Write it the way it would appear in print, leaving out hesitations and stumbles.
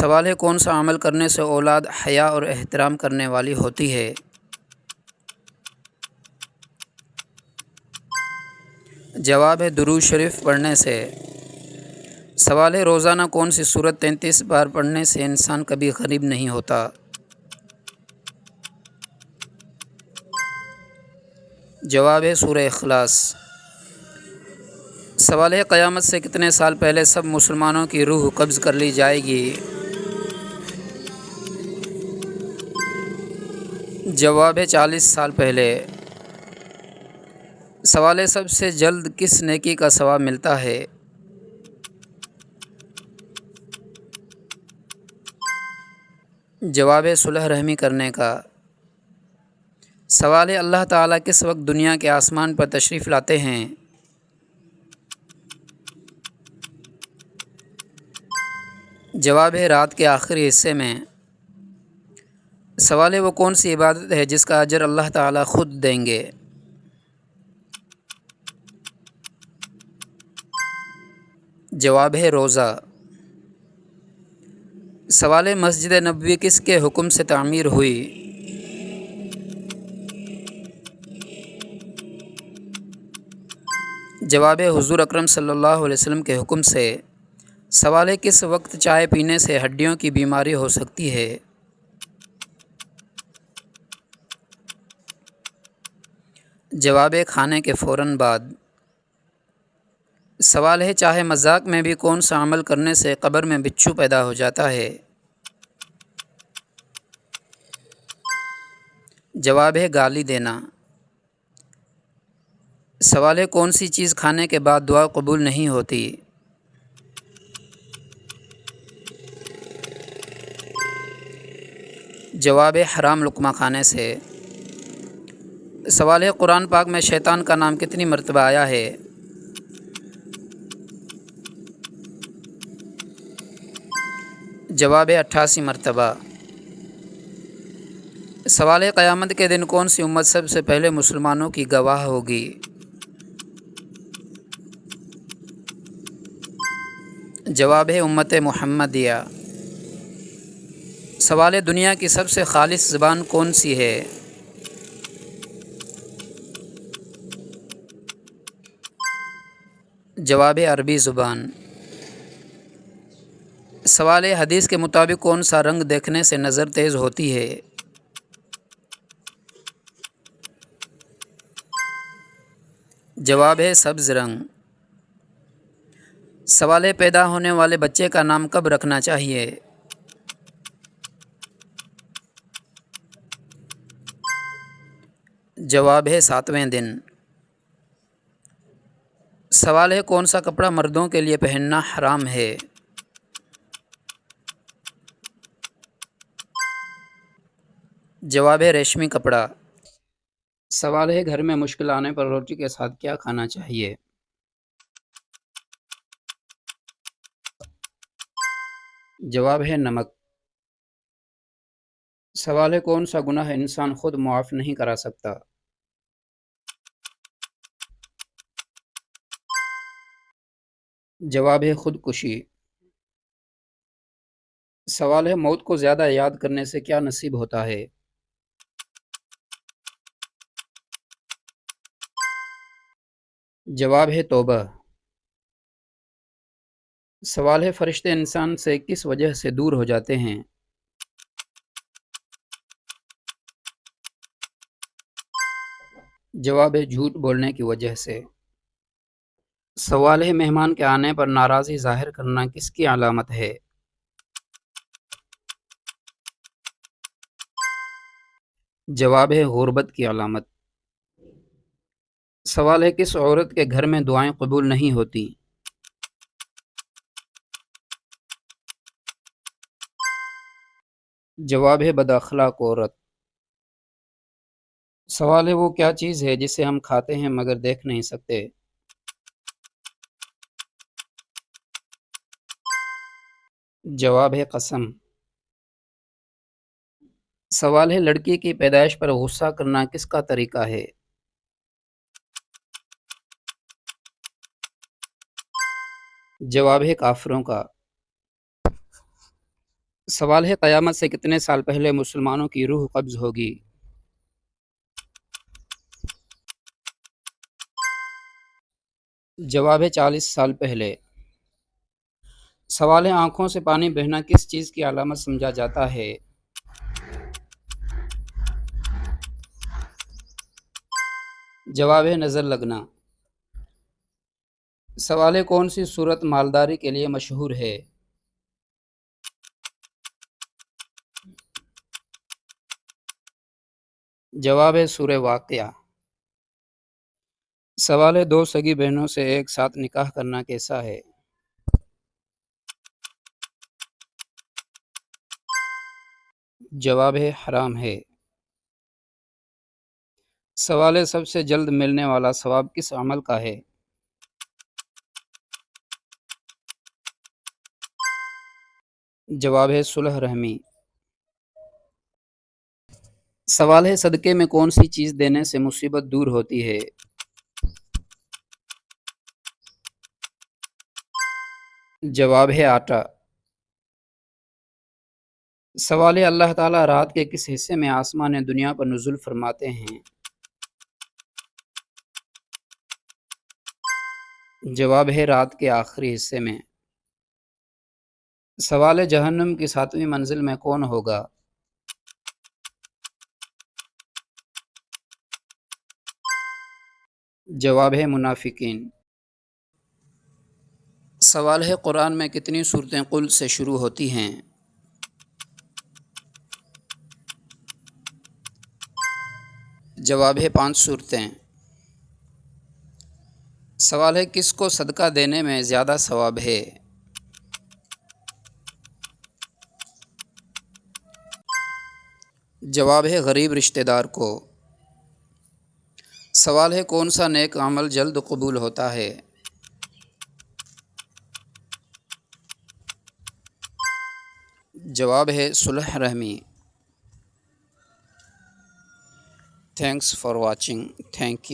سوال ہے کون سا عمل کرنے سے اولاد حیا اور احترام کرنے والی ہوتی ہے؟ جواب ہے درود شریف پڑھنے سے۔ سوال ہے روزانہ کون سی سورت 33 بار پڑھنے سے انسان کبھی غریب نہیں ہوتا؟ جواب ہے سورہ اخلاص۔ سوال ہے قیامت سے کتنے سال پہلے سب مسلمانوں کی روح قبض کر لی جائے گی؟ جواب ہے 40 سال پہلے۔ سوال ہے سب سے جلد کس نیکی کا ثواب ملتا ہے؟ جواب ہے صلح رحمی کرنے کا۔ سوال ہے اللہ تعالیٰ کس وقت دنیا کے آسمان پر تشریف لاتے ہیں؟ جواب ہے رات کے آخری حصے میں۔ سوال ہے وہ کون سی عبادت ہے جس کا اجر اللہ تعالیٰ خود دیں گے؟ جواب ہے روزہ۔ سوال ہے مسجد نبوی کس کے حکم سے تعمیر ہوئی؟ جواب ہے حضور اکرم صلی اللہ علیہ وسلم کے حکم سے۔ سوال ہے کس وقت چائے پینے سے ہڈیوں کی بیماری ہو سکتی ہے؟ جواب ہے کھانے کے فوراً بعد۔ سوال ہے چاہے مذاق میں بھی کون سا عمل کرنے سے قبر میں بچھو پیدا ہو جاتا ہے؟ جواب ہے گالی دینا۔ سوال ہے کون سی چیز کھانے کے بعد دعا قبول نہیں ہوتی؟ جواب ہے حرام لقمہ کھانے سے۔ سوال ہے قرآن پاک میں شیطان کا نام کتنی مرتبہ آیا ہے؟ جواب ہے 88 مرتبہ۔ سوال ہے قیامت کے دن کون سی امت سب سے پہلے مسلمانوں کی گواہ ہوگی؟ جواب ہے امت محمدیہ۔ سوال ہے دنیا کی سب سے خالص زبان کون سی ہے؟ جواب ہے عربی زبان۔ سوال ہے حدیث کے مطابق کون سا رنگ دیکھنے سے نظر تیز ہوتی ہے؟ جواب ہے سبز رنگ۔ سوال ہے پیدا ہونے والے بچے کا نام کب رکھنا چاہیے؟ جواب ہے 7ویں دن۔ سوال ہے کون سا کپڑا مردوں کے لیے پہننا حرام ہے؟ جواب ہے ریشمی کپڑا۔ سوال ہے گھر میں مشکل آنے پر روٹی کے ساتھ کیا کھانا چاہیے؟ جواب ہے نمک۔ سوال ہے کون سا گناہ انسان خود معاف نہیں کرا سکتا؟ جواب ہے خودکشی۔ سوال ہے موت کو زیادہ یاد کرنے سے کیا نصیب ہوتا ہے؟ جواب ہے توبہ۔ سوال ہے فرشتے انسان سے کس وجہ سے دور ہو جاتے ہیں؟ جواب ہے جھوٹ بولنے کی وجہ سے۔ سوال ہے مہمان کے آنے پر ناراضی ظاہر کرنا کس کی علامت ہے؟ جواب ہے غربت کی علامت۔ سوال ہے کس عورت کے گھر میں دعائیں قبول نہیں ہوتی؟ جواب ہے بد اخلاق عورت۔ سوال ہے وہ کیا چیز ہے جسے ہم کھاتے ہیں مگر دیکھ نہیں سکتے؟ جواب ہے قسم۔ سوال ہے لڑکی کی پیدائش پر غصہ کرنا کس کا طریقہ ہے؟ جواب ہے کافروں کا۔ سوال ہے قیامت سے کتنے سال پہلے مسلمانوں کی روح قبض ہوگی؟ جواب ہے 40 سال پہلے۔ سوال ہے آنکھوں سے پانی بہنا کس چیز کی علامت سمجھا جاتا ہے؟ جواب ہے نظر لگنا۔ سوال ہے کون سی صورت مالداری کے لیے مشہور ہے؟ جواب ہے سورہ واقعہ۔ سوال ہے دو سگی بہنوں سے ایک ساتھ نکاح کرنا کیسا ہے؟ جواب ہے حرام ہے۔ سوال ہے سب سے جلد ملنے والا ثواب کس عمل کا ہے؟ جواب ہے صلح رحمی۔ سوال ہے صدقے میں کون سی چیز دینے سے مصیبت دور ہوتی ہے؟ جواب ہے آٹا۔ سوال ہے اللہ تعالیٰ رات کے کس حصے میں آسمان دنیا پر نزول فرماتے ہیں؟ جواب ہے رات کے آخری حصے میں۔ سوال ہے جہنم کی 7ویں منزل میں کون ہوگا؟ جواب ہے منافقین۔ سوال ہے قرآن میں کتنی صورتیں قل سے شروع ہوتی ہیں؟ جواب ہے 5 صورتیں۔ سوال ہے کس کو صدقہ دینے میں زیادہ ثواب ہے؟ جواب ہے غریب رشتہ دار کو۔ سوال ہے کون سا نیک عمل جلد قبول ہوتا ہے؟ جواب ہے صلح رحمی۔ Thanks for watching. Thank you.